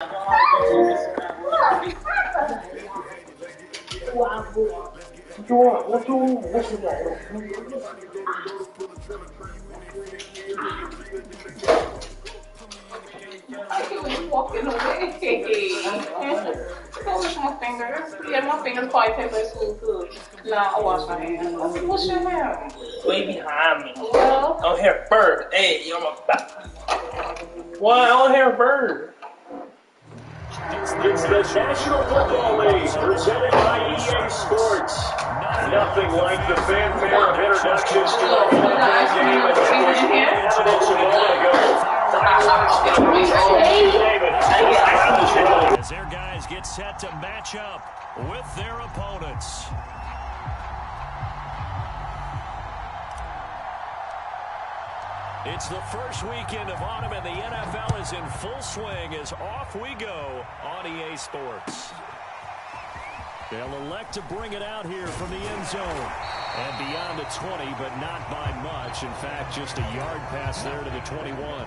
Walking away. Wash my fingers. Yeah, my fingers probably taste like food too. Nah, I wash my hands. What's your name? Way behind me. Well, I don't hear a bird. Hey, you're my back. Why? I don't hear a bird. It's the National Football League, presented by EA Sports. Nothing like the fanfare of introductions to the football game as it was 1 minute a moment ago. As their guys get set to match up with their opponents. It's the first weekend of autumn, and the NFL is in full swing as off we go on EA Sports. They'll elect to bring it out here from the end zone. And beyond the 20, but not by much. In fact, just a yard pass there to the 21.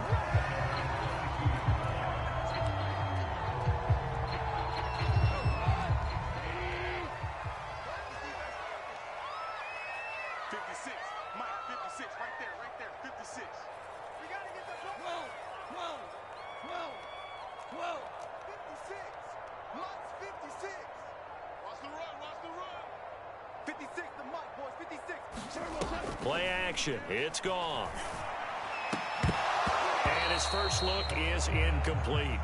Play action. It's gone. And his first look is incomplete.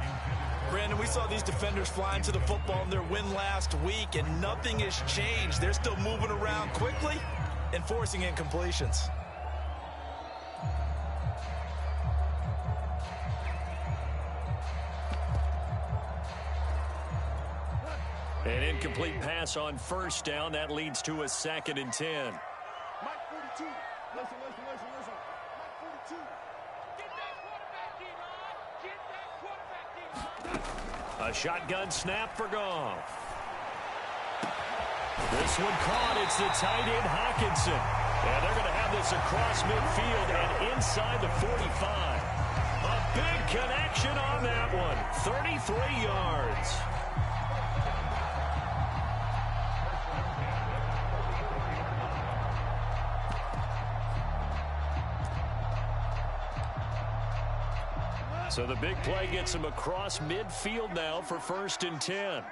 Brandon, we saw these defenders flying to the football in their win last week, and nothing has changed. They're still moving around quickly and forcing incompletions. An incomplete pass on first down. That leads to a 2nd and 10. Mike 42. Listen. Mike 42. Get that quarterback, D-line. A shotgun snap for Goff. This one caught. It's the tight end Hawkinson. And they're going to have this across midfield and inside the 45. A big connection on that one. 33 yards. So the big play gets him across midfield now for 1st and 10.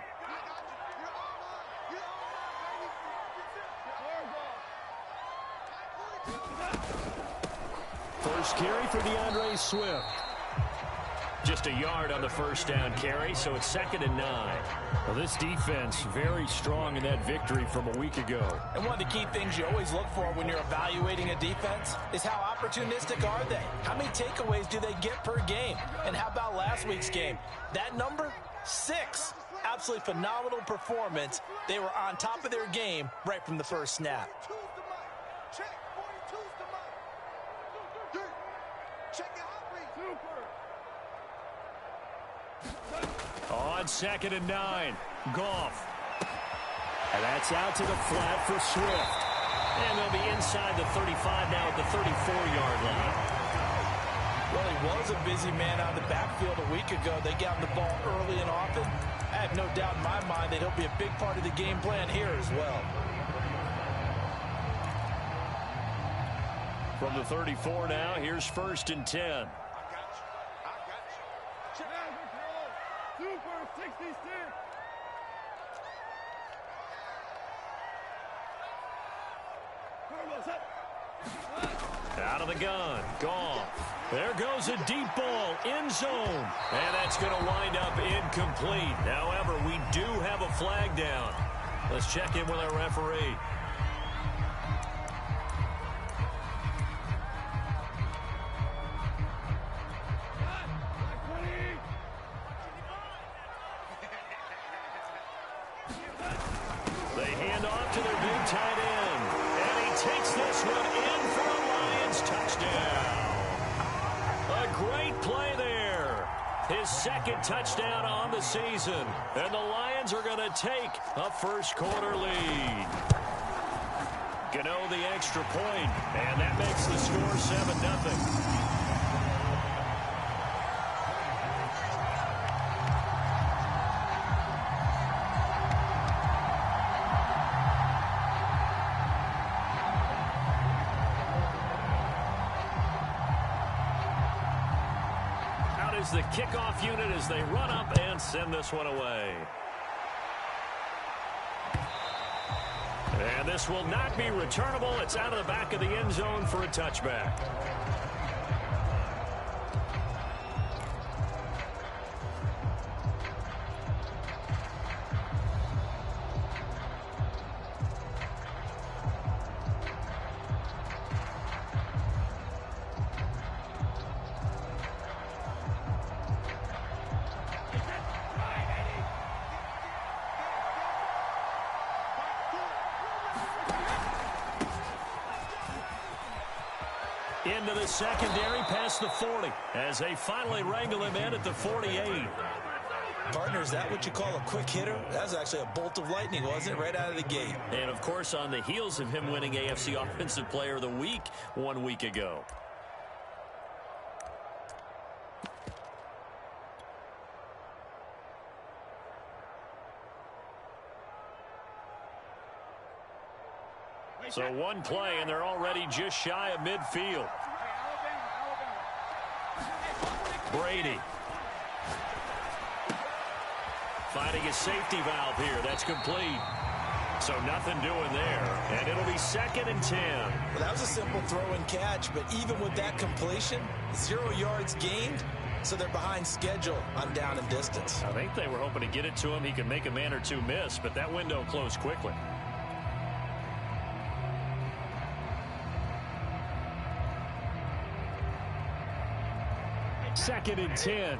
First carry for DeAndre Swift. Just a yard on the first down carry, so it's 2nd and 9. Well, this defense very strong in that victory from a week ago. And one of the key things you always look for when you're evaluating a defense is how opportunistic are they? How many takeaways do they get per game? And how about last week's game? That number? 6. Absolutely phenomenal performance. They were on top of their game right from the first snap. On 2nd and 9, Goff. And that's out to the flat for Swift. And they'll be inside the 35 now at the 34-yard line. Well, he was a busy man out of the backfield a week ago. They got him the ball early and often. I have no doubt in my mind that he'll be a big part of the game plan here as well. From the 34 now, here's 1st and 10. Super 66. Out of the gun, Goff. There goes a deep ball, end zone. And that's going to wind up incomplete. However, we do have a flag down. Let's check in with our referee. They hand off to their big tight end. And he takes this one in for a Lions touchdown. A great play there. His 2nd touchdown on the season. And the Lions are going to take a first-quarter lead. Gano the extra point, and that makes the score 7-0. is the kickoff unit as they run up and send this one away. And this will not be returnable. It's out of the back of the end zone for a touchback. Into the secondary past the 40 as they finally wrangle him in at the 48. Partner, is that what you call a quick hitter? That was actually a bolt of lightning, wasn't it? Right out of the gate. And, of course, on the heels of him winning AFC Offensive Player of the Week 1 week ago. So one play, and they're already just shy of midfield. Brady. Finding a safety valve here. That's complete. So nothing doing there. And it'll be 2nd and 10. Well, that was a simple throw and catch, but even with that completion, 0 yards gained, so they're behind schedule on down and distance. I think they were hoping to get it to him. He could make a man or two miss, but that window closed quickly. 2nd and 10.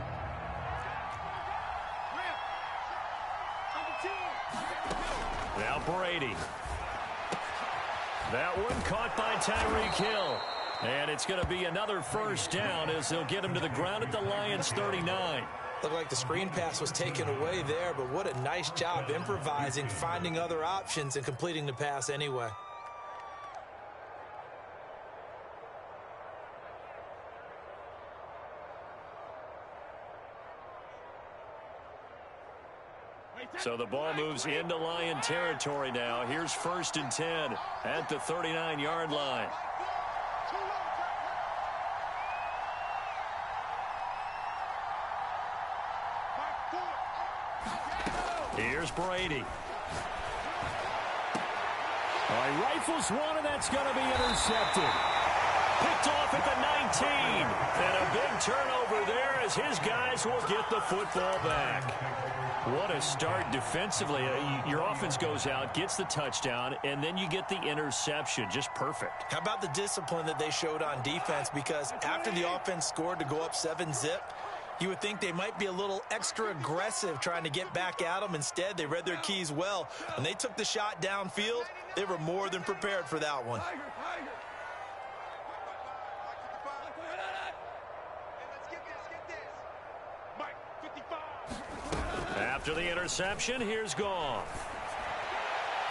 Now Brady. That one caught by Tyreek Hill. And it's going to be another first down as they'll get him to the ground at the Lions 39. Looked like the screen pass was taken away there, but what a nice job improvising, finding other options, and completing the pass anyway. So the ball moves into Lion territory now. Here's 1st and 10 at the 39-yard line. Here's Brady. All right, rifles one, and that's going to be intercepted. Picked off at the 19. And a big turnover there as his guys will get the football back. What a start defensively. Your offense goes out, gets the touchdown, and then you get the interception. Just perfect. How about the discipline that they showed on defense? Because after the offense scored to go up 7-zip, you would think they might be a little extra aggressive trying to get back at them. Instead, they read their keys well. When they took the shot downfield, they were more than prepared for that one. After the interception, here's Goff.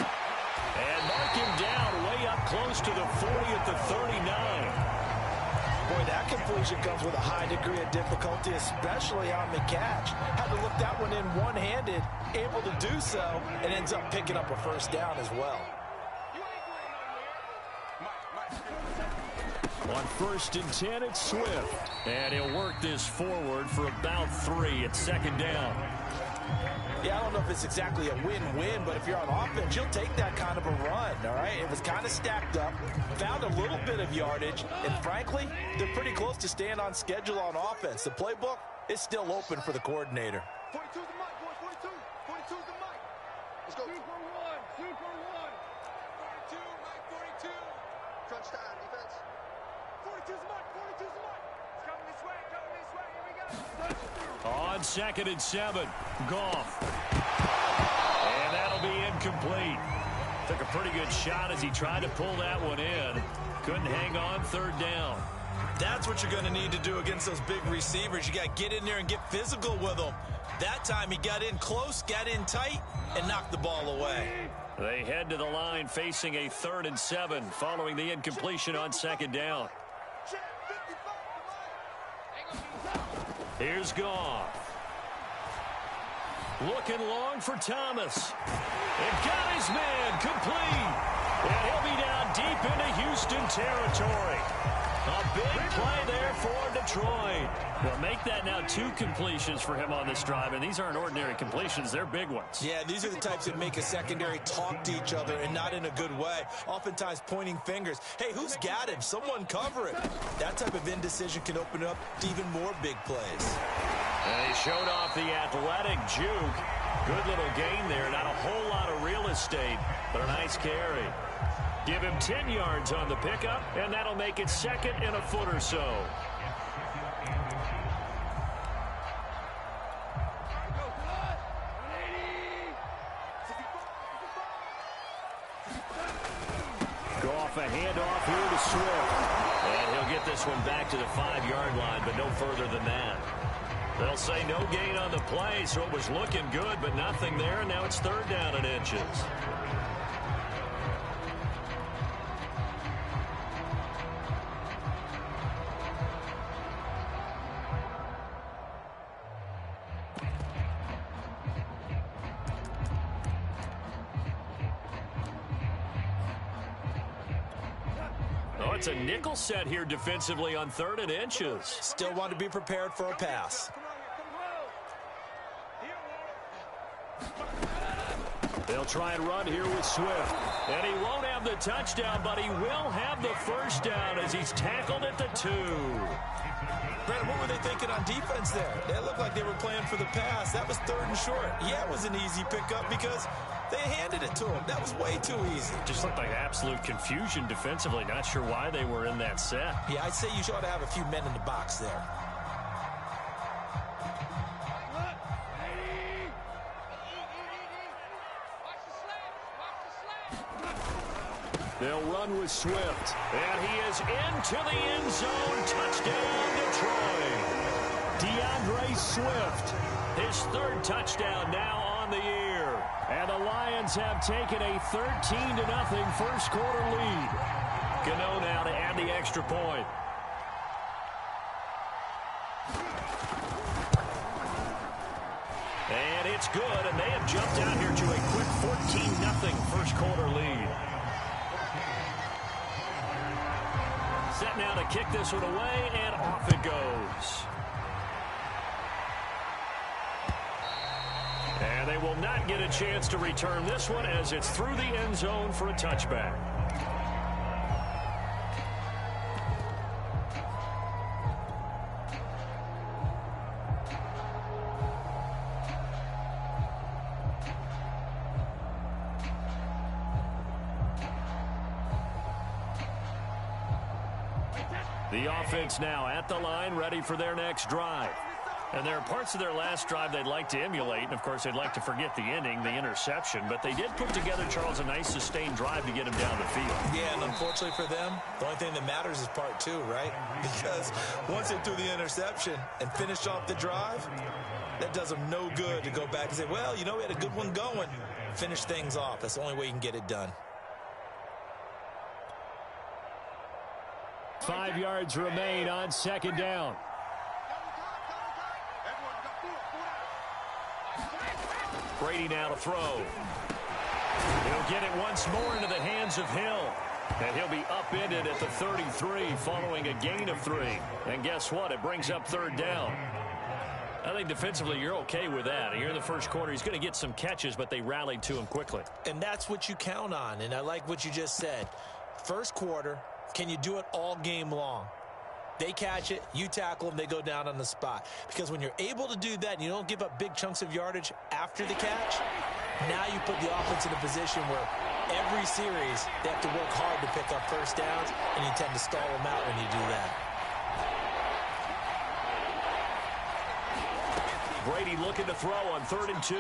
And mark him down way up close to the 40 at the 39. Boy, that completion comes with a high degree of difficulty, especially on the catch. Had to look that one in one-handed, able to do so, and ends up picking up a first down as well. On 1st and 10, it's Swift. And he'll work this forward for about 3 at 2nd down. Yeah, I don't know if it's exactly a win-win, but if you're on offense, you'll take that kind of a run, all right? It was kind of stacked up, found a little bit of yardage, and frankly, they're pretty close to staying on schedule on offense. The playbook is still open for the coordinator. 42's the mic, boy, 42. 42's the mic. Let's go. 2 for 1, 2 for 1. 42, Mike, 42. Crunch time, defense. 42's the mic, 42's the mic. It's coming this way, here we go. On 2nd and 7, Goff. And that'll be incomplete. Took a pretty good shot as he tried to pull that one in. Couldn't hang on 3rd down. That's what you're going to need to do against those big receivers. You got to get in there and get physical with them. That time he got in close, got in tight, and knocked the ball away. They head to the line facing a 3rd and 7 following the incompletion on 2nd down. Here's Goff. Looking long for Thomas. And got his man complete. And he'll be down deep into Houston territory. A big play there for Detroit. Well, make that now 2 completions for him on this drive, and these aren't ordinary completions. They're big ones. Yeah, these are the types that make a secondary talk to each other, and not in a good way. Oftentimes pointing fingers. Hey, who's got him? Someone cover it. That type of indecision can open up to even more big plays. And he showed off the athletic juke. Good little gain there. Not a whole lot of real estate, but a nice carry. Give him 10 yards on the pickup, and that'll make it 2nd and a foot or so. Goff a handoff here to Swift. And he'll get this one back to the 5-yard line, but no further than that. They'll say no gain on the play, so it was looking good, but nothing there, and now it's 3rd down and inches. It's a nickel set here defensively on 3rd and inches. Still want to be prepared for a pass. They'll try and run here with Swift. And he won't have the touchdown, but he will have the 1st down as he's tackled at the 2. Brandon, what were they thinking on defense there? They looked like they were playing for the pass. That was 3rd and short. Yeah, it was an easy pickup because they handed it to him. That was way too easy. Just looked like absolute confusion defensively. Not sure why they were in that set. Yeah, I'd say you ought to have a few men in the box there. They'll run with Swift. And he is into the end zone. Touchdown, Detroit. DeAndre Swift. His 3rd touchdown now on the year. And the Lions have taken a 13-0 first quarter lead. Gano now to add the extra point. And it's good, and they have jumped out here to a quick 14-0 first quarter lead. Set now to kick this one away, and off it goes. And they will not get a chance to return this one as it's through the end zone for a touchback. The offense now at the line, ready for their next drive. And there are parts of their last drive they'd like to emulate. And, of course, they'd like to forget the ending, the interception. But they did put together, Charles, a nice sustained drive to get him down the field. Yeah, and unfortunately for them, the only thing that matters is part 2, right? Because once they threw the interception and finished off the drive, that does them no good to go back and say, well, you know, we had a good one going. Finish things off. That's the only way you can get it done. 5 yards remain on 2nd down. Brady now to throw. He'll get it once more into the hands of Hill. And he'll be upended at the 33 following a gain of 3. And guess what? It brings up 3rd down. I think defensively you're okay with that. Here in the first quarter, he's going to get some catches, but they rallied to him quickly. And that's what you count on. And I like what you just said. First quarter, can you do it all game long? They catch it, you tackle them, they go down on the spot. Because when you're able to do that and you don't give up big chunks of yardage after the catch, now you put the offense in a position where every series they have to work hard to pick up 1st downs, and you tend to stall them out when you do that. Brady looking to throw on 3rd and 2.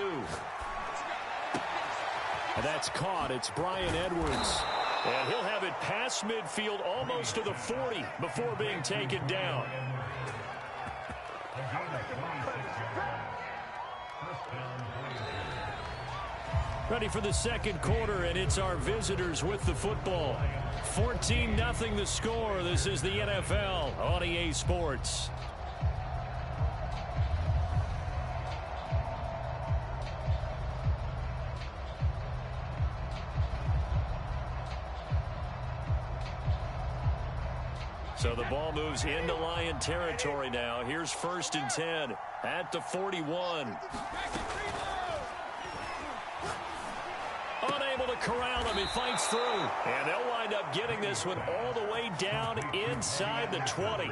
And that's caught. It's Bryan Edwards. And he'll have it past midfield almost to the 40 before being taken down. Ready for the second quarter, and it's our visitors with the football. 14-0 the score. This is the NFL on EA Sports. So the ball moves into Lion territory now. Here's 1st and 10 at the 41. Unable to corral him. He fights through. And they'll wind up getting this one all the way down inside the 20.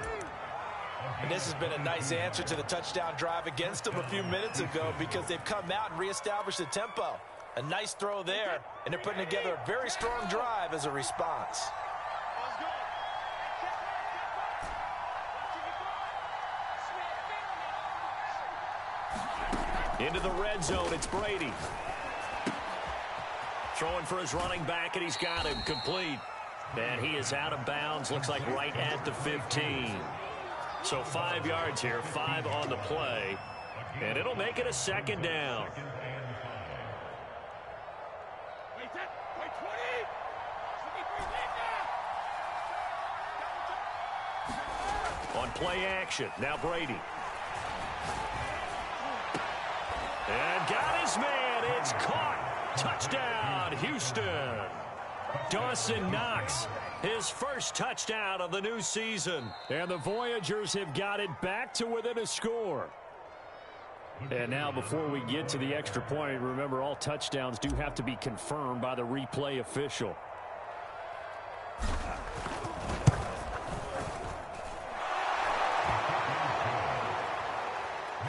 And this has been a nice answer to the touchdown drive against them a few minutes ago because they've come out and reestablished the tempo. A nice throw there, and they're putting together a very strong drive as a response. Into the red zone, it's Brady. Throwing for his running back, and he's got him complete. And he is out of bounds, looks like right at the 15. So 5 yards here, 5 on the play. And it'll make it a 2nd down. On play action, now Brady. And got his man. It's caught. Touchdown, Houston. Dawson Knox, his first touchdown of the new season. And the Voyagers have got it back to within a score. And now before we get to the extra point, remember all touchdowns do have to be confirmed by the replay official.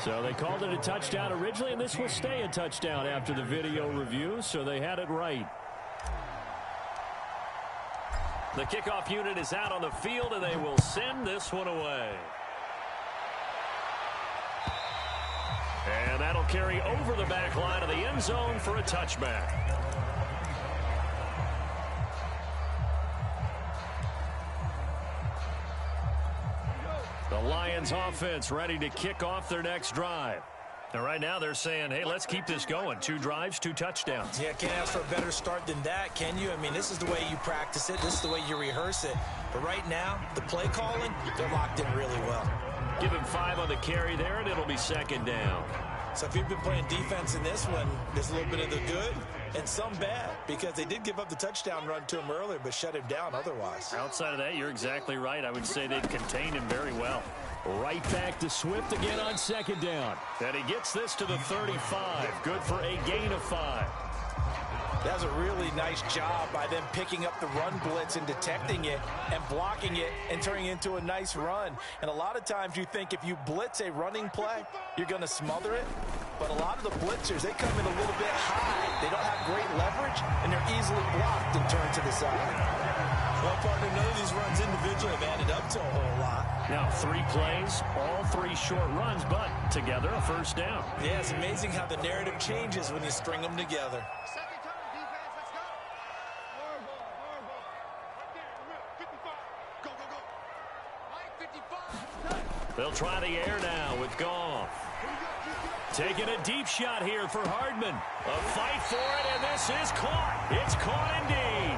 So they called it a touchdown originally, and this will stay a touchdown after the video review, so they had it right. The kickoff unit is out on the field, and they will send this one away. And that'll carry over the back line of the end zone for a touchback. The Lions offense ready to kick off their next drive. And right now they're saying, hey, let's keep this going. 2 drives, 2 touchdowns. Yeah, can't ask for a better start than that, can you? I mean, this is the way you practice it. This is the way you rehearse it. But right now, the play calling, they're locked in really well. Give him 5 on the carry there, and it'll be 2nd down. So if you've been playing defense in this one, there's a little bit of the good and some bad because they did give up the touchdown run to him earlier but shut him down otherwise. Outside of that, you're exactly right. I would say they've contained him very well. Right back to Swift again on 2nd down. And he gets this to the 35. Good for a gain of 5. That's a really nice job by them picking up the run blitz and detecting it and blocking it and turning it into a nice run. And a lot of times you think if you blitz a running play, you're going to smother it. But a lot of the blitzers, they come in a little bit high. They don't have great leverage, and they're easily blocked and turned to the side. Well, partner, none of these runs individually have added up to a whole lot. Now 3 plays, all 3 short runs, but together a 1st down. Yeah, it's amazing how the narrative changes when you string them together. Second time, defense, let's go. Go, go, go. Mike, 55. They'll try the air now with Goff. Taking a deep shot here for Hardman. A fight for it, and this is caught. It's caught indeed.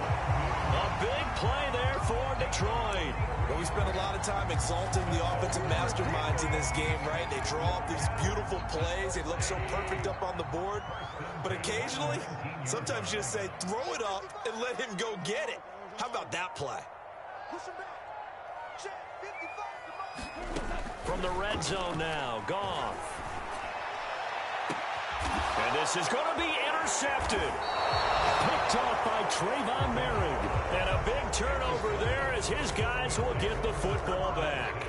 A big play there for Detroit. Well, we spend a lot of time exalting the offensive masterminds in this game, right? They draw up these beautiful plays. They look so perfect up on the board. But occasionally, sometimes you just say, throw it up and let him go get it. How about that play? From the red zone now, Goff. And this is going to be intercepted. Picked off by Trayvon Merrick. And a big turnover there as his guys will get the football back.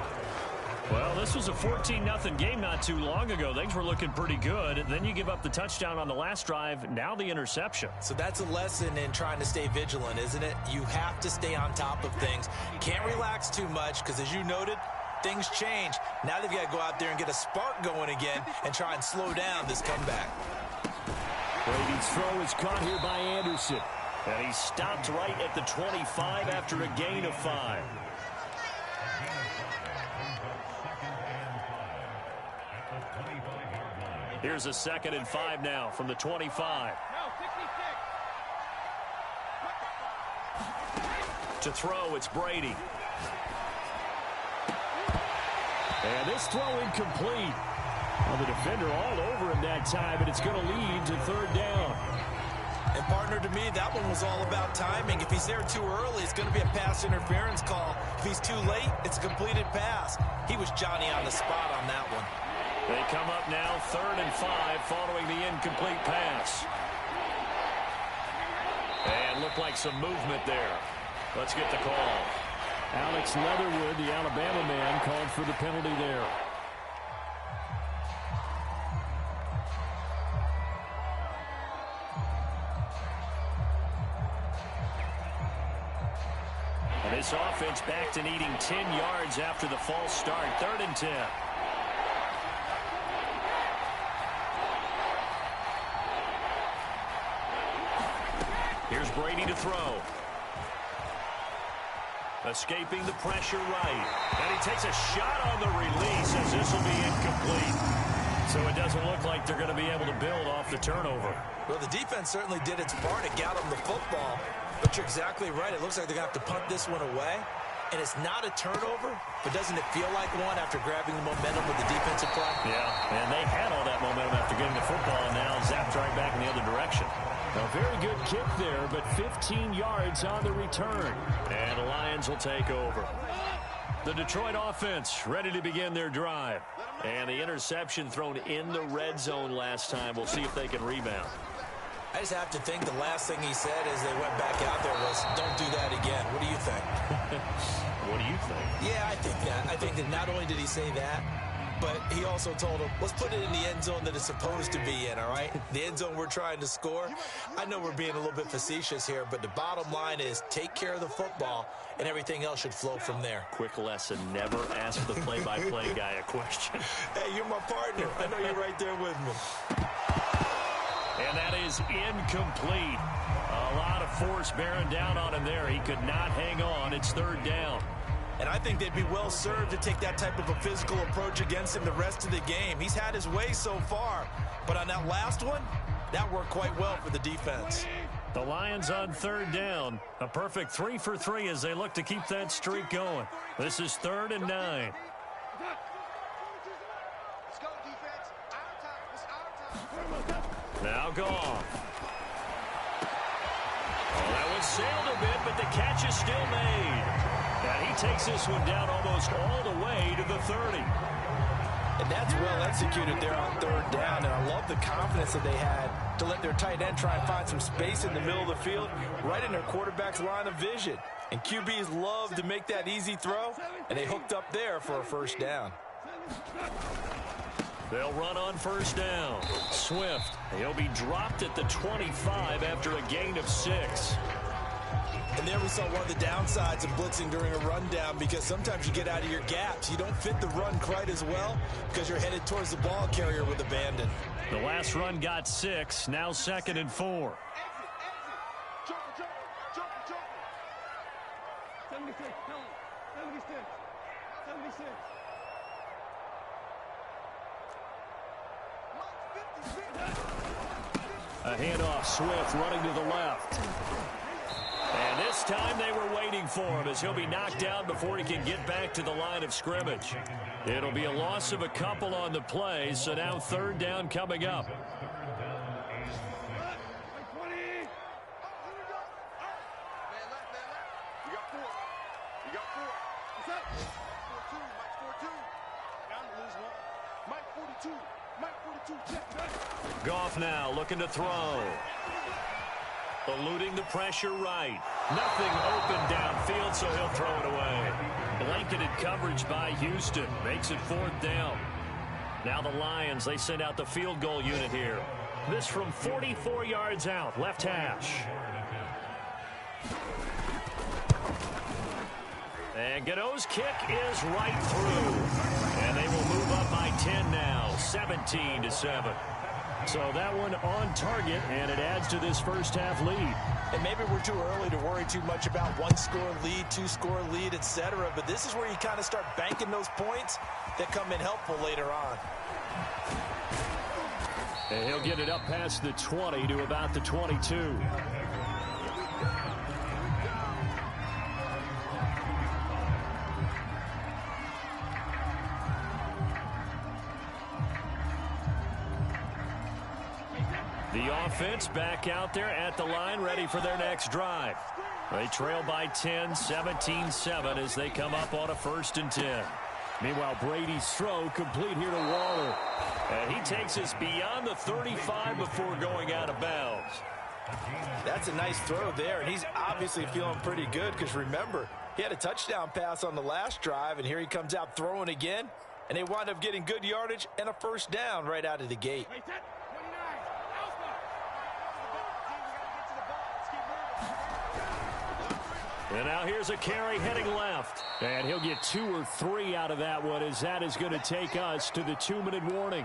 Well, this was a 14-0 game not too long ago. Things were looking pretty good. And then you give up the touchdown on the last drive. Now the interception. So that's a lesson in trying to stay vigilant, isn't it? You have to stay on top of things. Can't relax too much because, as you noted, things change. Now they've got to go out there and get a spark going again and try and slow down this comeback. Brady's throw is caught here by Anderson. And he stopped right at the 25 after a gain of 5. Here's a 2nd and 5 now from the 25. To throw, it's Brady. And this throw incomplete. Well, the defender all over him that time, and it's going to lead to 3rd down. And partner, to me, that one was all about timing. If he's there too early, it's going to be a pass interference call. If he's too late, it's a completed pass. He was Johnny on the spot on that one. They come up now 3rd and 5 following the incomplete pass. And looked like some movement there. Let's get the call. Alex Leatherwood, the Alabama man, called for the penalty there. And this offense back to needing 10 yards after the false start. 3rd and 10. Here's Brady to throw. Escaping the pressure right. And he takes a shot on the release as this will be incomplete. So it doesn't look like they're going to be able to build off the turnover. Well, the defense certainly did its part to get them the football. But you're exactly right. It looks like they're going to have to punt this one away. And it's not a turnover, but doesn't it feel like one after grabbing the momentum with the defensive play? Yeah, and they had all that momentum after getting the football, and now zapped right back in the other direction. A very good kick there, but 15 yards on the return. And the Lions will take over. The Detroit offense ready to begin their drive. And the interception thrown in the red zone last time. We'll see if they can rebound. I just have to think the last thing he said as they went back out there was, don't do that again. What do you think? What do you think? Yeah, I think that. I think that not only did he say that, but he also told him, let's put it in the end zone that it's supposed to be in, all right? The end zone we're trying to score. I know we're being a little bit facetious here, but the bottom line is take care of the football, and everything else should flow from there. Quick lesson, never ask the play-by-play guy a question. Hey, you're my partner. I know you're right there with me. And that is incomplete. A lot of force bearing down on him there. He could not hang on. It's 3rd down. And I think they'd be well served to take that type of a physical approach against him the rest of the game. He's had his way so far. But on that last one, that worked quite well for the defense. The Lions on 3rd down. A perfect 3 for 3 as they look to keep that streak going. This is 3rd and 9. Let's go, defense. Our time. It's our time. Now Goff. Oh, that one sailed a bit, but the catch is still made. And he takes this one down almost all the way to the 30. And that's well executed there on 3rd down. And I love the confidence that they had to let their tight end try and find some space in the middle of the field, right in their quarterback's line of vision. And QBs love to make that easy throw, and they hooked up there for a 1st down. They'll run on 1st down. Swift. He'll be dropped at the 25 after a gain of 6. And there we saw one of the downsides of blitzing during a rundown, because sometimes you get out of your gaps. You don't fit the run quite as well because you're headed towards the ball carrier with abandon. The last run got 6. Now 2nd and 4. 76, 76, 76. A handoff, Swift running to the left. And this time they were waiting for him as he'll be knocked down before he can get back to the line of scrimmage. It'll be a loss of a couple on the play, so now 3rd down coming up. Goff now looking to throw. Eluding the pressure right. Nothing open downfield, so he'll throw it away. Blanketed coverage by Houston. Makes it 4th down. Now the Lions, they send out the field goal unit here. This from 44 yards out, left hash. And Godot's kick is right through. And they will move up by 10 now, 17-7. So that one on target, and it adds to this first half lead. And maybe we're too early to worry too much about 1-score lead, 2-score lead, etc. But this is where you kind of start banking those points that come in helpful later on. And he'll get it up past the 20 to about the 22. The offense back out there at the line, ready for their next drive. They trail by 10, 17-7 as they come up on a 1st and 10. Meanwhile, Brady's throw complete here to Waller. And he takes us beyond the 35 before going out of bounds. That's a nice throw there, and he's obviously feeling pretty good because remember, he had a touchdown pass on the last drive, and here he comes out throwing again, and they wind up getting good yardage and a 1st down right out of the gate. And now here's a carry heading left. And he'll get 2 or 3 out of that one as that is going to take us to the 2-minute warning.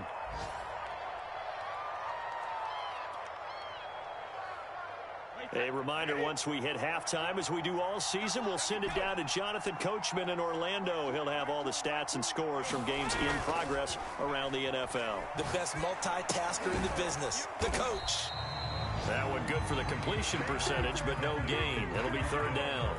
A reminder, once we hit halftime, as we do all season, we'll send it down to Jonathan Coachman in Orlando. He'll have all the stats and scores from games in progress around the NFL. The best multitasker in the business, the coach. That one good for the completion percentage, but no gain. It'll be 3rd down.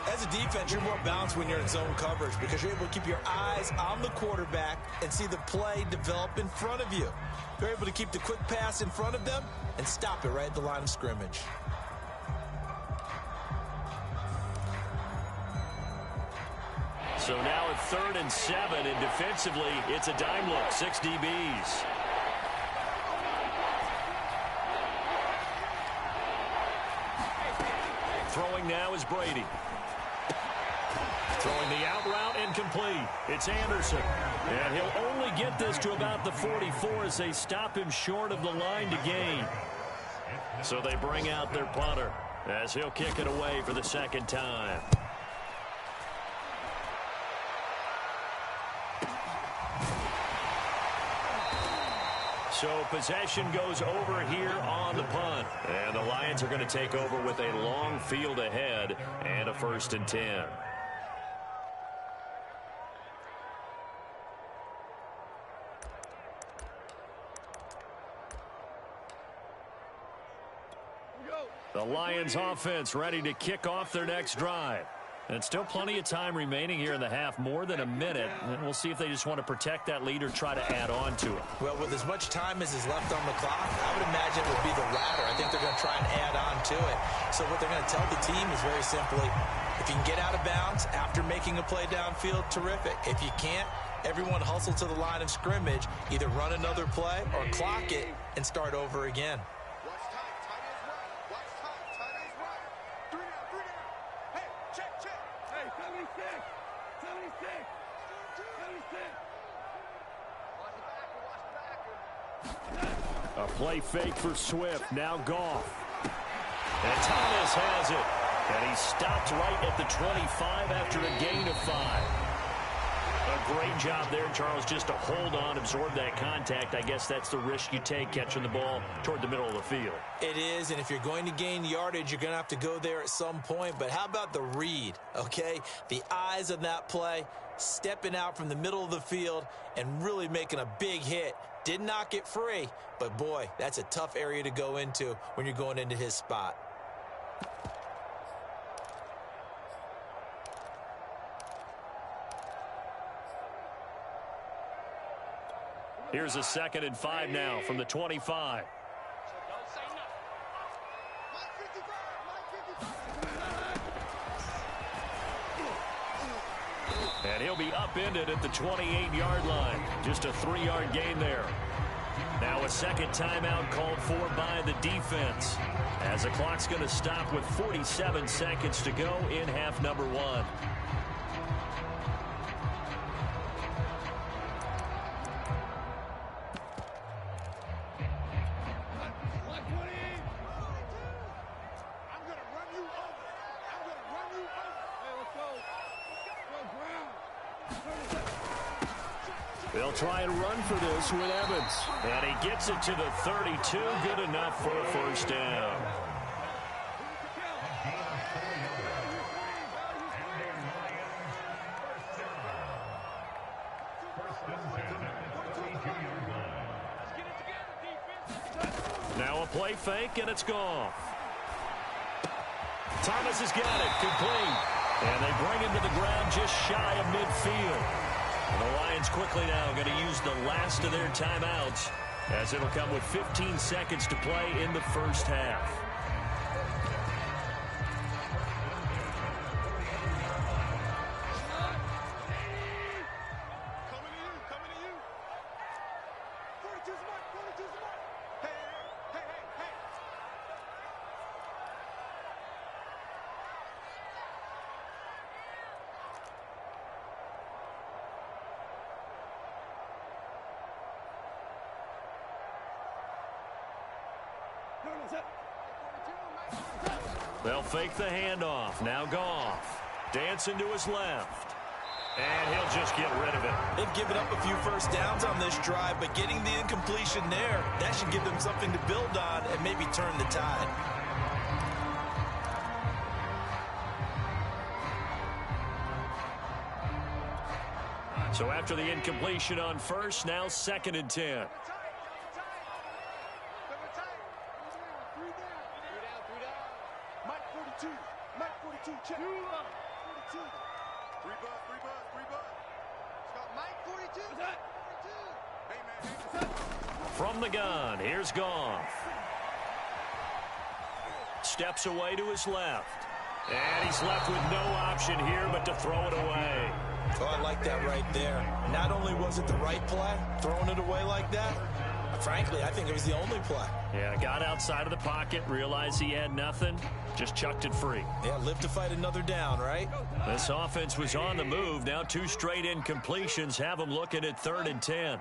As a defense, you're more balanced when you're in zone coverage because you're able to keep your eyes on the quarterback and see the play develop in front of you. You're able to keep the quick pass in front of them and stop it right at the line of scrimmage. So now at 3rd and 7, and defensively, it's a dime look, 6 DBs. Throwing now is Brady. Throwing the out route incomplete. It's Anderson. And he'll only get this to about the 44 as they stop him short of the line to gain. So they bring out their punter as he'll kick it away for the 2nd time. So possession goes over here on the punt. And the Lions are going to take over with a long field ahead and a 1st and 10. The Lions offense ready to kick off their next drive. And still plenty of time remaining here in the half, more than a minute. And we'll see if they just want to protect that lead or try to add on to it. Well, with as much time as is left on the clock, I would imagine it would be the latter. I think they're going to try and add on to it. So what they're going to tell the team is very simply, if you can get out of bounds after making a play downfield, terrific. If you can't, everyone hustle to the line of scrimmage, either run another play or clock it and start over again. A play fake for Swift. Now Goff. And Thomas has it. And he stopped right at the 25 after a gain of 5. A great job there, Charles, just to hold on, absorb that contact. I guess that's the risk you take catching the ball toward the middle of the field. It is, and if you're going to gain yardage, you're going to have to go there at some point. But how about the read, okay? The eyes of that play, stepping out from the middle of the field and really making a big hit. Didn't knock it free, but boy, that's a tough area to go into when you're going into his spot. Here's a 2nd and 5 now from the 25. And he'll be upended at the 28-yard line. Just a 3-yard gain there. Now a 2nd timeout called for by the defense, as the clock's going to stop with 47 seconds to go in half number 1. They'll try and run for this with Evans. And he gets it to the 32. Good enough for a 1st down. Now a play fake, and it's Goff. Thomas has got it. Complete. And they bring him to the ground just shy of midfield. And the Lions quickly now going to use the last of their timeouts as it'll come with 15 seconds to play in the first half. They'll fake the handoff. Now Goff. Dancing to his left. And he'll just get rid of it. They've given up a few first downs on this drive, but getting the incompletion there, that should give them something to build on and maybe turn the tide. So after the incompletion on first, now 2nd and 10. From the gun, here's Goff. Steps away to his left. And he's left with no option here but to throw it away. Oh, I like that right there. Not only was it the right play, throwing it away like that, frankly, I think it was the only play. Yeah, got outside of the pocket, realized he had nothing, just chucked it free. Yeah, live to fight another down, right? This offense was on the move. Now 2 straight incompletions have them looking at 3rd and 10.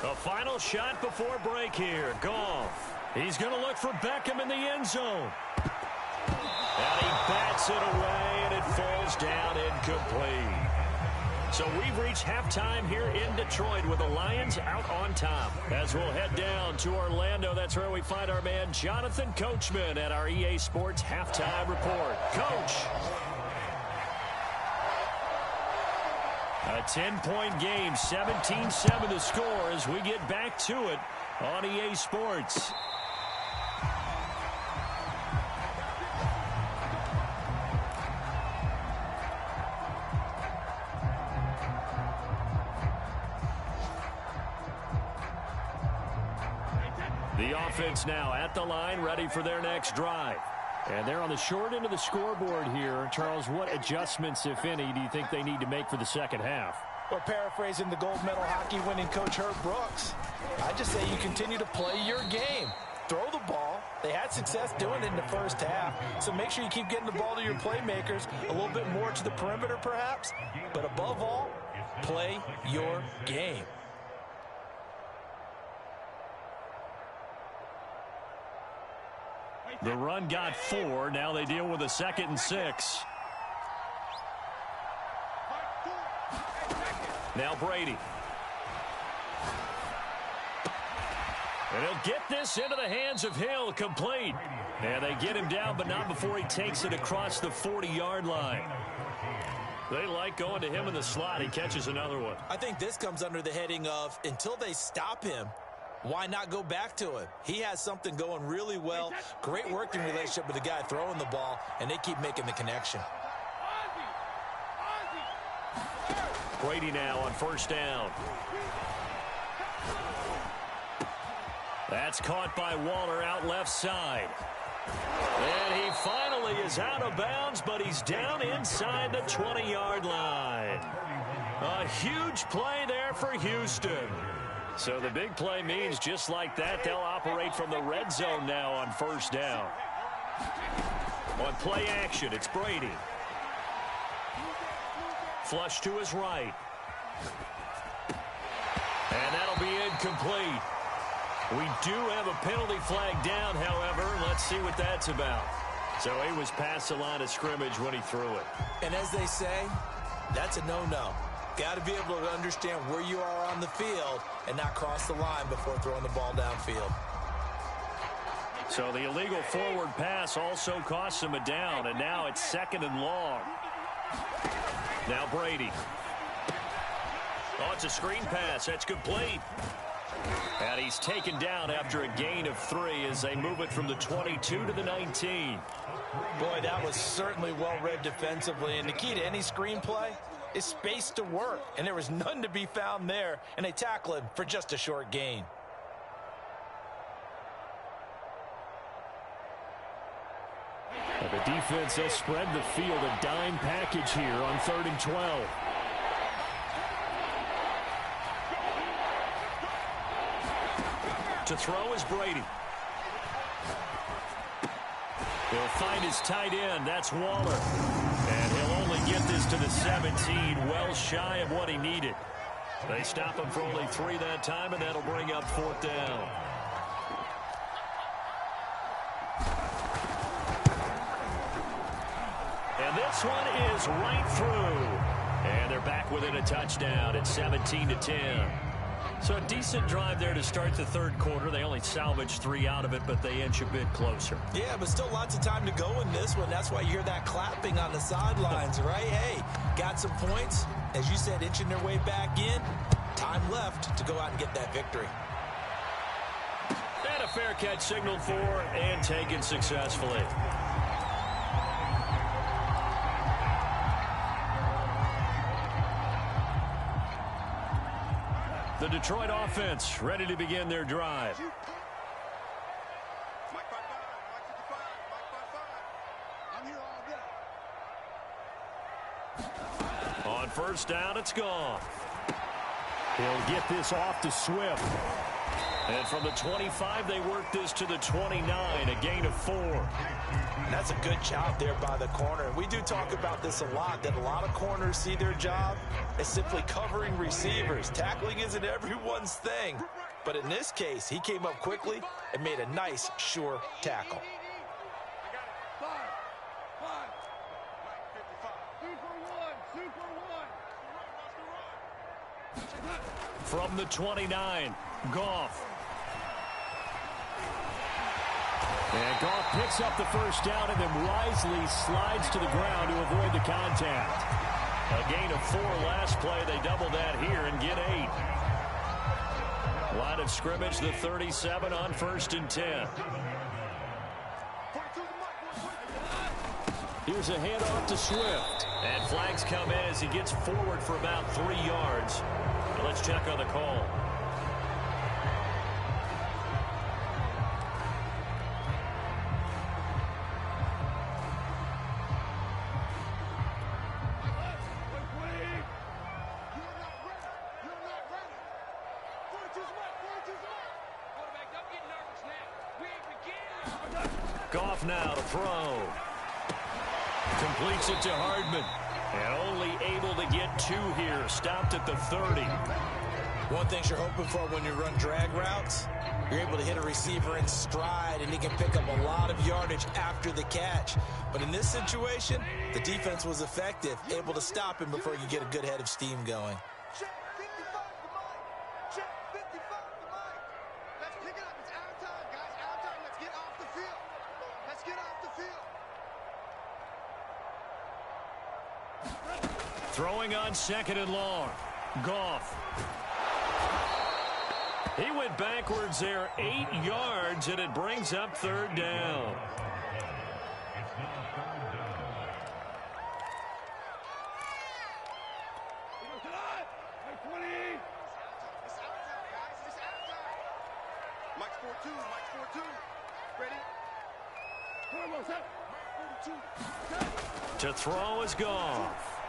The final shot before break here. Goff. He's going to look for Beckham in the end zone. And he bats it away, and it falls down incomplete. So we've reached halftime here in Detroit with the Lions out on top. As we'll head down to Orlando, that's where we find our man Jonathan Coachman at our EA Sports Halftime Report. Coach. A 10-point game, 17-7 the score as we get back to it on EA Sports. The offense now at the line, ready for their next drive. And they're on the short end of the scoreboard here. Charles, what adjustments, if any, do you think they need to make for the second half? Or paraphrasing the gold medal hockey winning coach Herb Brooks, I just say you continue to play your game. Throw the ball. They had success doing it in the first half. So make sure you keep getting the ball to your playmakers, a little bit more to the perimeter perhaps. But above all, play your game. The run got 4. Now they deal with a 2nd and 6. Now Brady. And he'll get this into the hands of Hill, complete. And they get him down, but not before he takes it across the 40-yard line. They like going to him in the slot. He catches another one. I think this comes under the heading of until they stop him, why not go back to him? He has something going really well. Great working relationship with the guy throwing the ball, and they keep making the connection. Brady now on 1st down. That's caught by Waller out left side. And he finally is out of bounds, but he's down inside the 20-yard line. A huge play there for Houston. So the big play means just like that, they'll operate from the red zone now on 1st down. On play action, it's Brady. Flush to his right. And that'll be incomplete. We do have a penalty flag down, however. Let's see what that's about. So he was past the line of scrimmage when he threw it. And as they say, that's a no-no. Got to be able to understand where you are on the field and not cross the line before throwing the ball downfield. So the illegal forward pass also costs him a down, and now it's 2nd and long. Now Brady. Oh, it's a screen pass. That's complete. And he's taken down after a gain of 3 as they move it from the 22 to the 19. Boy, that was certainly well-read defensively. And the key to any screenplay is space to work. And there was none to be found there. And they tackle him for just a short gain. But the defense has spread the field, a dime package here on 3rd and 12. To throw is Brady. He'll find his tight end. That's Waller. And he'll only get this to the 17, well shy of what he needed. They stop him for only 3 that time, and that'll bring up 4th down. And this one is right through. And they're back within a touchdown at 17-10. So a decent drive there to start the 3rd quarter. They only salvaged 3 out of it, but they inch a bit closer. Yeah, but still lots of time to go in this one. That's why you hear that clapping on the sidelines, right? Hey, got some points. As you said, inching their way back in. Time left to go out and get that victory. And a fair catch signaled for and taken successfully. The Detroit offense ready to begin their drive. Mike 55, Mike 55. I'm here all day. On 1st down, it's gone. He'll get this off to Swift. And from the 25, they work this to the 29, a gain of 4. That's a good job there by the corner. We do talk about this a lot, that a lot of corners see their job as simply covering receivers. Tackling isn't everyone's thing. But in this case, he came up quickly and made a nice, sure tackle. From the 29, Goff. And Goff picks up the 1st down and then wisely slides to the ground to avoid the contact. A gain of 4 last play. They double that here and get 8. Line of scrimmage, the 37 on 1st and 10. Here's a handoff to Swift. And flags come in as he gets forward for about 3 yards. Now let's check on the call. Goff now to throw. Completes it to Hardman. And only able to get 2 here. Stopped at the 30. One thing you're hoping for when you run drag routes, you're able to hit a receiver in stride, and he can pick up a lot of yardage after the catch. But in this situation, the defense was effective, able to stop him before he could get a good head of steam going. Check 55 to Mike. Check 55 to Mike. Let's pick it up. It's out of time, guys. Out of time. Let's get off the field. Let's get off the field. Throwing on 2nd and long. Goff. He went backwards there 8 yards, and it brings up 3rd down. Mike's 4-2. Mike's 4-2. Ready? To throw is Goff.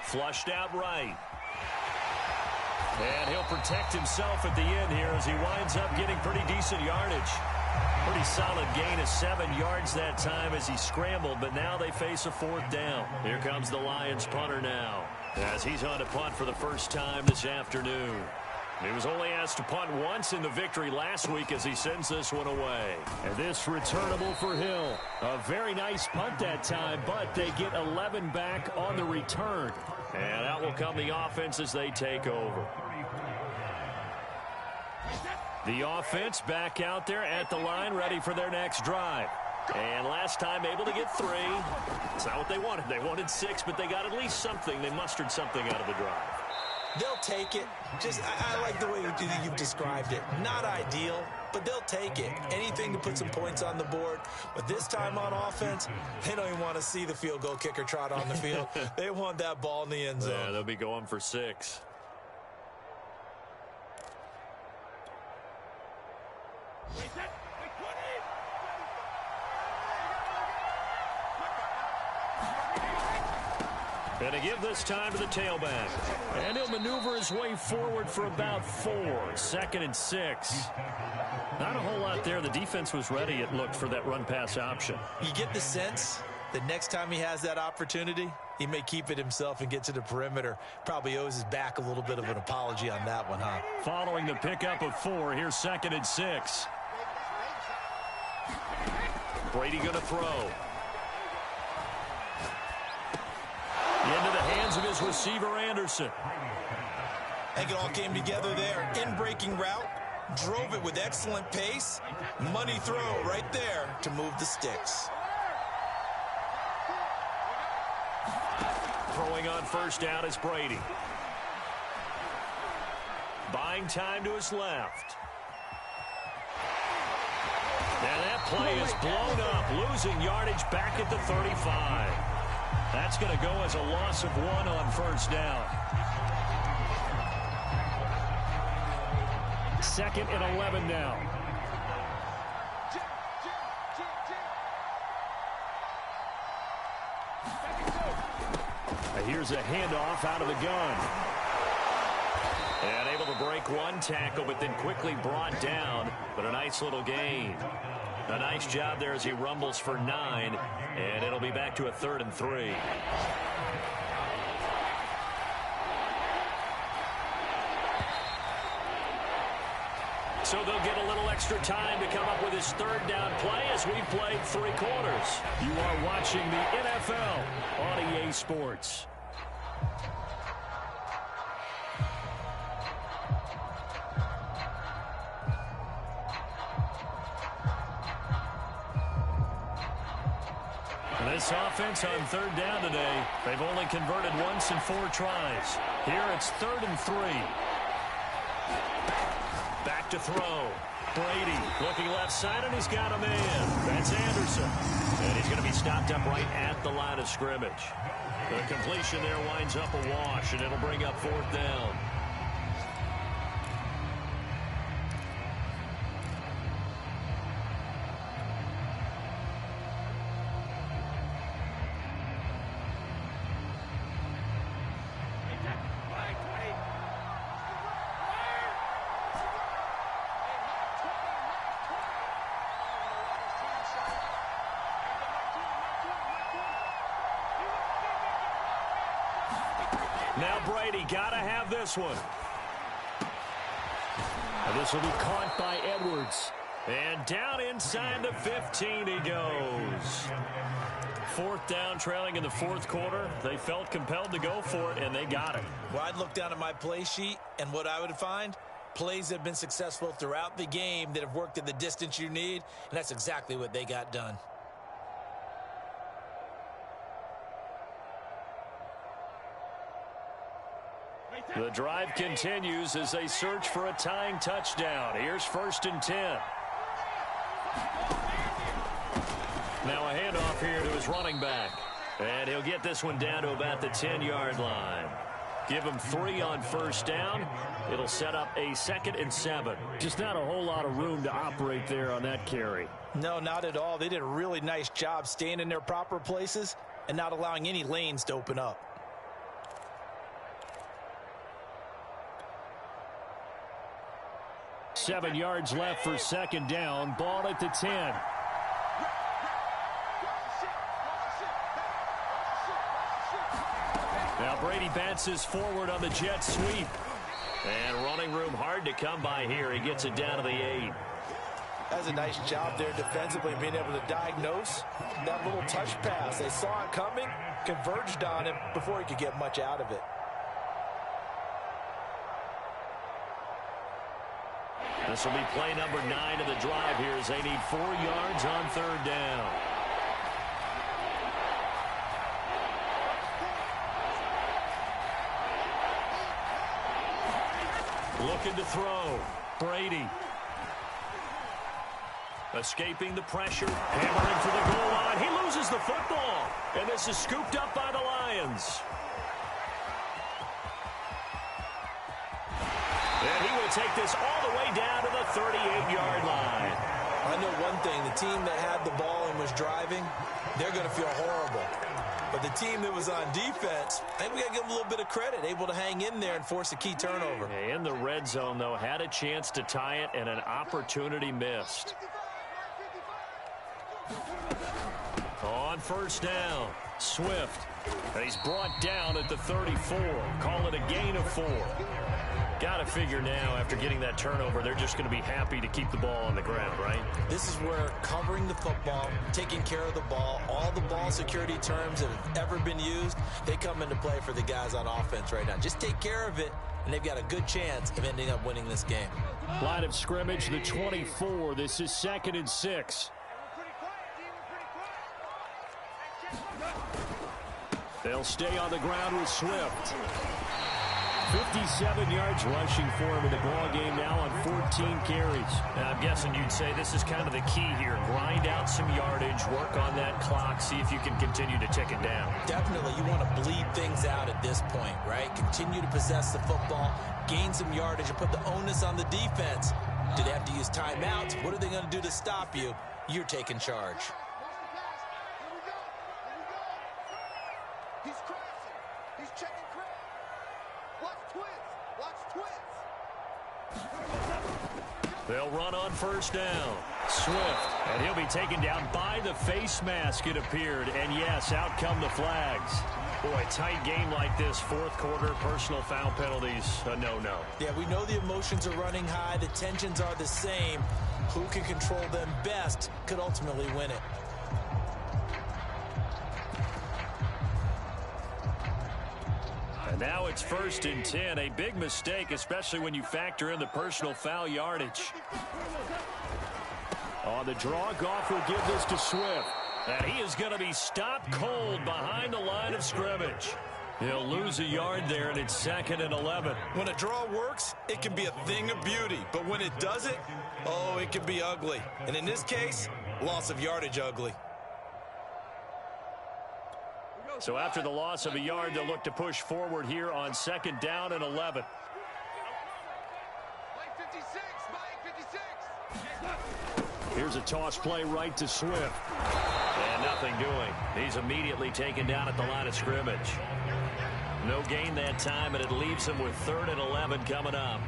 Flushed out right. And he'll protect himself at the end here as he winds up getting pretty decent yardage. Pretty solid gain of 7 yards that time as he scrambled, but now they face a 4th down. Here comes the Lions punter now as he's on to punt for the first time this afternoon. He was only asked to punt once in the victory last week as he sends this one away. And this returnable for Hill. A very nice punt that time, but they get 11 back on the return. And out will come the offense as they take over. The offense back out there at the line, ready for their next drive. And last time able to get 3. It's not what they wanted. They wanted 6, but they got at least something. They mustered something out of the drive. They'll take it. Just, I like the way you've described it. Not ideal, but they'll take it. Anything to put some points on the board. But this time on offense, they don't even want to see the field goal kicker trot on the field. They want that ball in the end zone. Yeah, they'll be going for 6. And to give this time to the tailback. And he'll maneuver his way forward for about 4. 2nd and 6. Not a whole lot there. The defense was ready, it looked, for that run-pass option. You get the sense that next time he has that opportunity, he may keep it himself and get to the perimeter. Probably owes his back a little bit of an apology on that one, huh? Following the pickup of 4, here's 2nd and 6. Brady going to throw. Into the hands of his receiver, Anderson. I think it all came together there. In-breaking route, drove it with excellent pace. Money throw right there to move the sticks. Throwing on first down is Brady. Buying time to his left. And that play is blown up, losing yardage back at the 35. That's going to go as a loss of 1 on first down. 2nd and 11 now. Here's a handoff out of the gun. And able to break one tackle, but then quickly brought down. But a nice little gain. A nice job there as he rumbles for 9. And it'll be back to a 3rd and 3. So they'll get a little extra time to come up with his 3rd down play as we've played 3 quarters. You are watching the NFL on EA Sports. This offense on 3rd down today, they've only converted once in 4 tries. Here it's 3rd and 3. Back to throw. Brady looking left side, and he's got a man. That's Anderson. And he's going to be stopped up right at the line of scrimmage. The completion there winds up a wash, and it'll bring up 4th down. Now Brady got to have this one. And this will be caught by Edwards. And down inside the 15 he goes. 4th down, trailing in the 4th quarter. They felt compelled to go for it, and they got it. Well, I'd look down at my play sheet, and what I would find, plays that have been successful throughout the game that have worked at the distance you need, and that's exactly what they got done. The drive continues as they search for a tying touchdown. Here's 1st and 10. Now a handoff here to his running back. And he'll get this one down to about the 10-yard line. Give him 3 on first down. It'll set up a 2nd and 7. Just not a whole lot of room to operate there on that carry. No, not at all. They did a really nice job staying in their proper places and not allowing any lanes to open up. Seven yards left for 2nd down. Ball at the 10. Now Brady bounces forward on the jet sweep. And running room hard to come by here. He gets it down to the 8. That's a nice job there defensively, being able to diagnose that little touch pass. They saw it coming, converged on him before he could get much out of it. This will be play number 9 of the drive here as they need 4 yards on 3rd down. Looking to throw. Brady. Escaping the pressure. Hammering for the goal line. He loses the football. And this is scooped up by the Lions. And he will take this all the way down to the 38-yard line. I know one thing. The team that had the ball and was driving, they're going to feel horrible. But the team that was on defense, I think we got to give them a little bit of credit, able to hang in there and force a key turnover. In the red zone, though, had a chance to tie it and an opportunity missed. On first down, Swift. And he's brought down at the 34. Call it a gain of 4. Got to figure now, after getting that turnover, they're just going to be happy to keep the ball on the ground, right? This is where covering the football, taking care of the ball, all the ball security terms that have ever been used, they come into play for the guys on offense right now. Just take care of it, and they've got a good chance of ending up winning this game. Line of scrimmage, the 24. This is 2nd and 6. They'll stay on the ground with Swift. 57 yards rushing for him in the ball game now on 14 carries. Now, I'm guessing you'd say this is kind of the key here. Grind out some yardage, work on that clock, see if you can continue to tick it down. Definitely, you want to bleed things out at this point, right? Continue to possess the football, gain some yardage, and put the onus on the defense. Do they have to use timeouts? What are they going to do to stop you? You're taking charge. He's crashing. He's checking crash. Watch twins. Watch twins. They'll run on first down. Swift, and he'll be taken down by the face mask, it appeared. And yes, out come the flags. Boy, tight game like this, fourth quarter, personal foul penalties, a no-no. Yeah, we know the emotions are running high. The tensions are the same. Who can control them best could ultimately win it. And now it's 1st and 10. A big mistake, especially when you factor in the personal foul yardage. On the draw, Goff will give this to Swift. And he is going to be stopped cold behind the line of scrimmage. He'll lose a yard there, and it's 2nd and 11. When a draw works, it can be a thing of beauty. But when it doesn't, oh, it can be ugly. And in this case, loss of yardage ugly. So after the loss of a yard, they'll look to push forward here on 2nd down and 11. Mike 56. Mike 56. Here's a toss play right to Swift. And nothing doing. He's immediately taken down at the line of scrimmage. No gain that time, and it leaves him with 3rd and 11 coming up.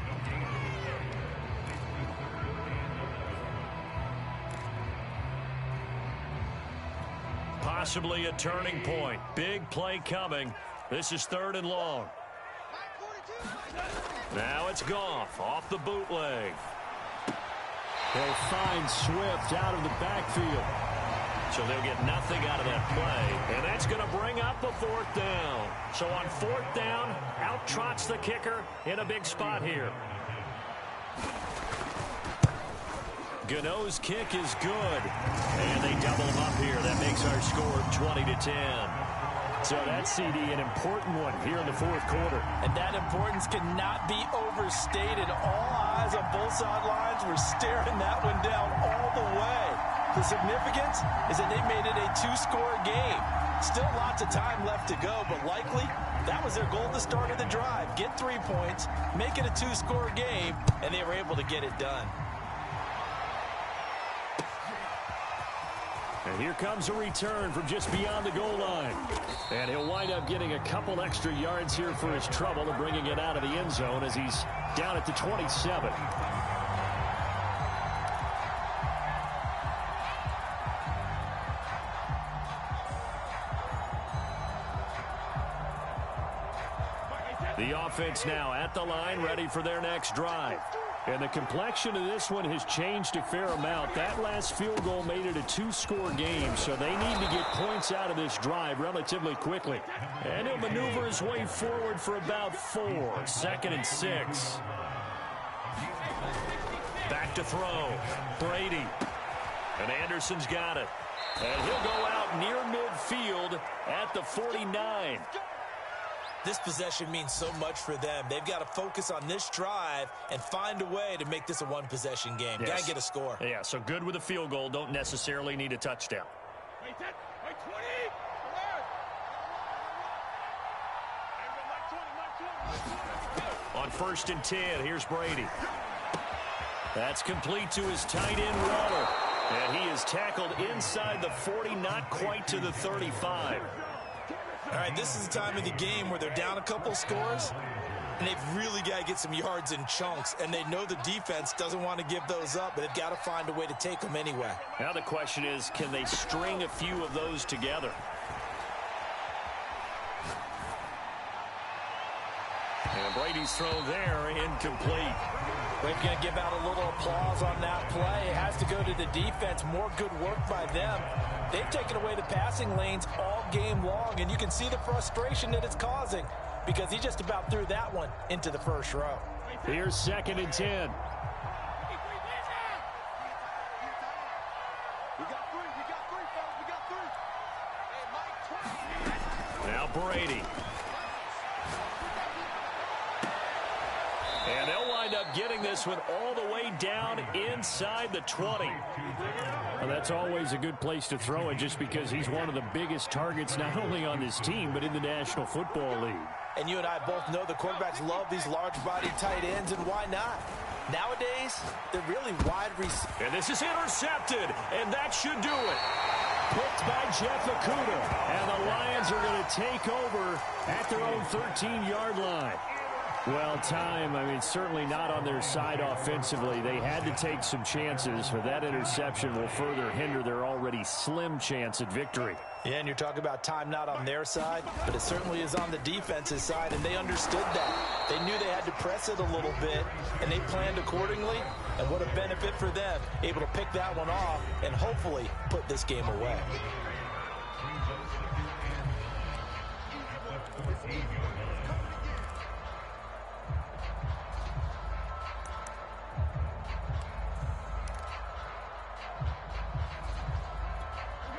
Possibly a turning point. Big play coming. This is 3rd and long. Now it's Goff off the bootleg. They'll find Swift out of the backfield. So they'll get nothing out of that play. And that's going to bring up a 4th down. So on 4th down, out trots the kicker in a big spot here. Gano's kick is good. And they double him up here. That makes our score 20-10. So that CD, an important one here in the 4th quarter. And that importance cannot be overstated. All eyes on both sidelines were staring that one down all the way. The significance is that they made it a 2-score game. Still lots of time left to go, but likely that was their goal at the start of the drive. Get 3 points, make it a 2-score game, and they were able to get it done. And here comes a return from just beyond the goal line. And he'll wind up getting a couple extra yards here for his trouble and bringing it out of the end zone as he's down at the 27. The offense now at the line, ready for their next drive. And the complexion of this one has changed a fair amount. That last field goal made it a 2-score game, so they need to get points out of this drive relatively quickly. And he'll maneuver his way forward for about 4. 2nd and 6. Back to throw. Brady. And Anderson's got it. And he'll go out near midfield at the 49. This possession means so much for them. They've got to focus on this drive and find a way to make this a one-possession game. Yes. Got to get a score. Yeah, so good with a field goal. Don't necessarily need a touchdown. On 1st and 10, here's Brady. That's complete to his tight end, Waller. And he is tackled inside the 40, not quite to the 35. All right, this is the time of the game where they're down a couple scores, and they've really got to get some yards in chunks, and they know the defense doesn't want to give those up, but they've got to find a way to take them anyway. Now the question is, can they string a few of those together? And Brady's throw there, incomplete. We're going to give out a little applause on that play. It has to go to the defense. More good work by them. They've taken away the passing lanes all game long, and you can see the frustration that it's causing because he just about threw that one into the first row. Here's 2nd and 10. Now Brady. And they'll wind up getting this one all the way down inside the 20. Well, that's always a good place to throw it just because he's one of the biggest targets not only on this team but in the National Football League. And you and I both know the quarterbacks love these large-bodied tight ends, and why not? Nowadays, they're really wide receivers. And this is intercepted, and that should do it. Picked by Jeff Okudah. And the Lions are going to take over at their own 13-yard line. Well, time, certainly not on their side offensively. They had to take some chances, but that interception will further hinder their already slim chance at victory. Yeah, and you're talking about time not on their side, but it certainly is on the defense's side, and they understood that. They knew they had to press it a little bit, and they planned accordingly, and what a benefit for them, able to pick that one off and hopefully put this game away.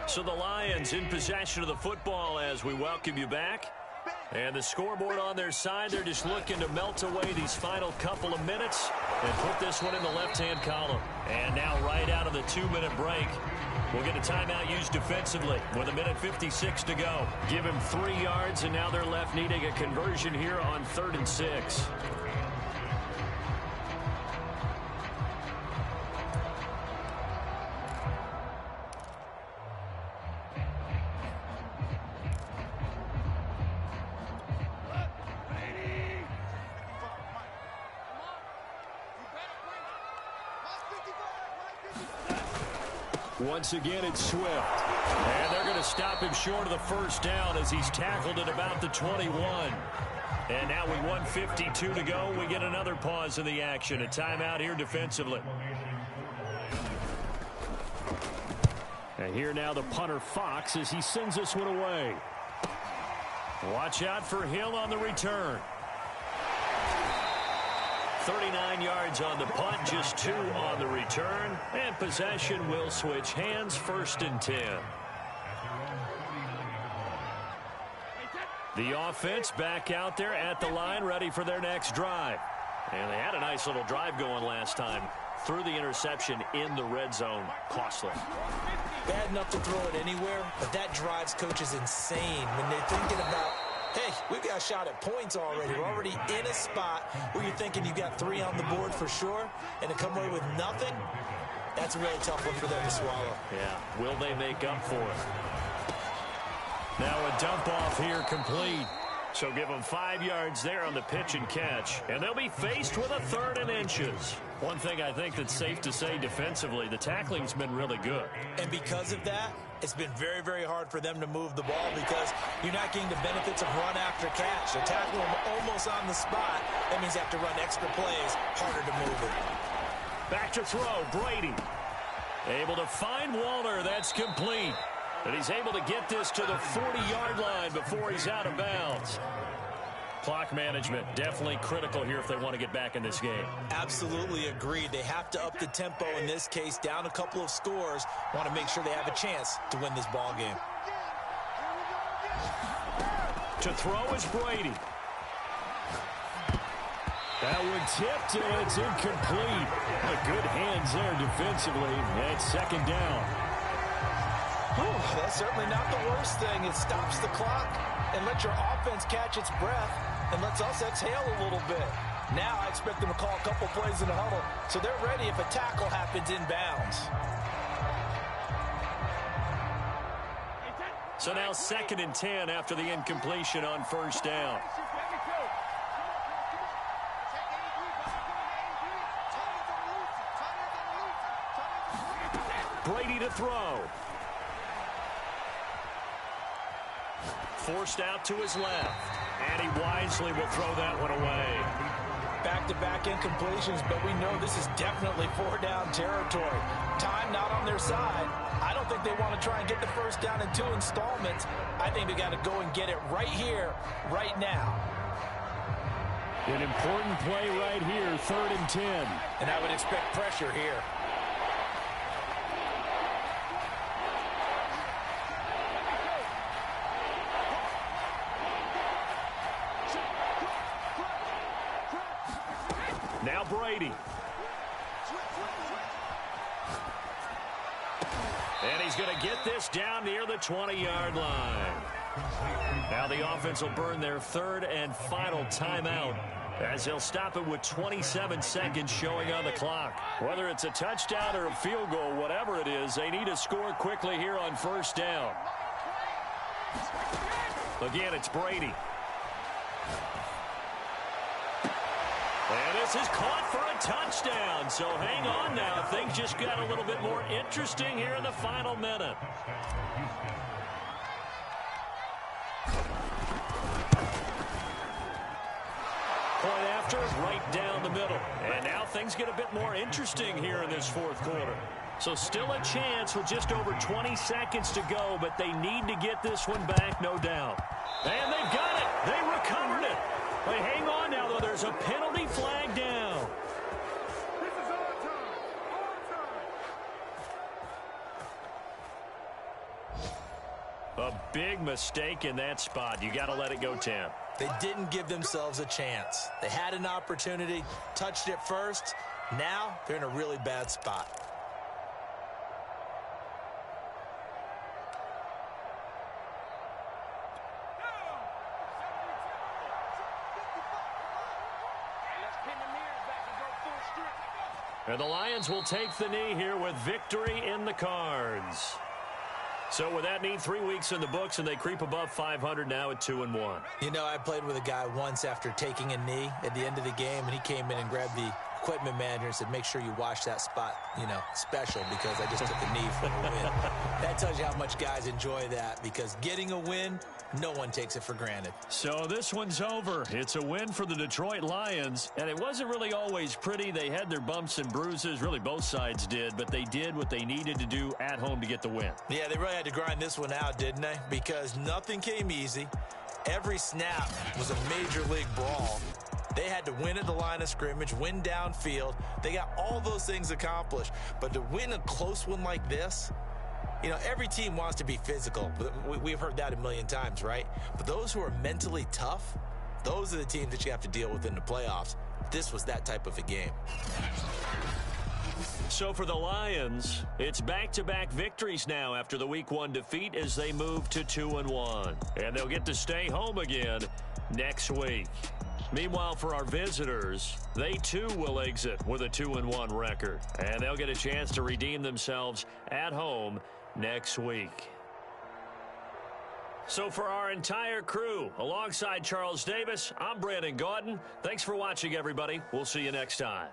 So the Lions in possession of the football as we welcome you back. And the scoreboard on their side, they're just looking to melt away these final couple of minutes and put this one in the left-hand column. And now right out of the 2-minute break, we'll get a timeout used defensively with 1:56 to go. Give him 3 yards, and now they're left needing a conversion here on 3rd and 6. Once again, it's Swift. And they're going to stop him short of the first down as he's tackled at about the 21. And now with 1:52 to go, we get another pause in the action. A timeout here defensively. And here now the punter Fox as he sends this one away. Watch out for Hill on the return. 39 yards on the punt, just 2 on the return. And possession will switch hands, 1st and 10. The offense back out there at the line, ready for their next drive. And they had a nice little drive going last time. Threw the interception in the red zone. Costly. Bad enough to throw it anywhere, but that drives coaches insane when they're thinking about, hey, we've got a shot at points already. We're already in a spot where you're thinking you've got 3 on the board for sure, and to come away with nothing, that's a really tough one for them to swallow. Yeah, will they make up for it? Now a dump off here complete. So give them 5 yards there on the pitch and catch. And they'll be faced with a 3rd and inches. One thing I think that's safe to say defensively, the tackling's been really good. And because of that, it's been very, very hard for them to move the ball because you're not getting the benefits of run after catch. They're tackling them almost on the spot. That means they have to run extra plays, harder to move it. Back to throw, Brady. Able to find Waller, that's complete. And he's able to get this to the 40-yard line before he's out of bounds. Clock management definitely critical here if they want to get back in this game. Absolutely agreed. They have to up the tempo in this case, down a couple of scores. Want to make sure they have a chance to win this ball game. To throw is Brady. That one tipped, and it's incomplete. But good hands there defensively. That's second down. Whew, that's certainly not the worst thing. It stops the clock and lets your offense catch its breath and lets us exhale a little bit. Now I expect them to call a couple plays in the huddle so they're ready if a tackle happens inbounds. So now 2nd and 10 after the incompletion on first down. Brady to throw. Forced out to his left. And he wisely will throw that one away. Back-to-back incompletions, but we know this is definitely 4-down territory. Time not on their side. I don't think they want to try and get the first down in 2 installments. I think they got to go and get it right here, right now. An important play right here, 3rd and 10. And I would expect pressure here. Now Brady. And he's going to get this down near the 20-yard line. Now the offense will burn their 3rd and final timeout as they'll stop it with 27 seconds showing on the clock. Whether it's a touchdown or a field goal, whatever it is, they need to score quickly here on first down. Again, it's Brady. And this is caught for a touchdown. So hang on now. Things just got a little bit more interesting here in the final minute. Point after, right down the middle. And now things get a bit more interesting here in this 4th quarter. So still a chance with just over 20 seconds to go, but they need to get this one back, no doubt. And they've got it. They recovered it. But hang on now, though. There's a penalty flag down. This is our time. A big mistake in that spot. You got to let it go 10. They didn't give themselves a chance. They had an opportunity, touched it first. Now they're in a really bad spot. And the Lions will take the knee here with victory in the cards. So with that need 3 weeks in the books, and they creep above 500 now at 2-1. You know, I played with a guy once after taking a knee at the end of the game, and he came in and grabbed the equipment manager and said, make sure you wash that spot, you know, special, because I just took a knee for a win. That tells you how much guys enjoy that, because getting a win, no one takes it for granted. So this one's over. It's a win for the Detroit Lions, and it wasn't really always pretty. They had their bumps and bruises. Really, both sides did, but they did what they needed to do at home to get the win. Yeah, they really had to grind this one out, didn't they? Because nothing came easy. Every snap was a major league brawl. They had to win at the line of scrimmage, win downfield. They got all those things accomplished. But to win a close one like this, you know, every team wants to be physical. We've heard that a million times, right? But those who are mentally tough, those are the teams that you have to deal with in the playoffs. This was that type of a game. So for the Lions, it's back-to-back victories now after the Week 1 defeat as they move to 2-1. And they'll get to stay home again next week. Meanwhile, for our visitors, they too will exit with a 2-1 record. And they'll get a chance to redeem themselves at home next week. So for our entire crew, alongside Charles Davis, I'm Brandon Gaudin. Thanks for watching, everybody. We'll see you next time.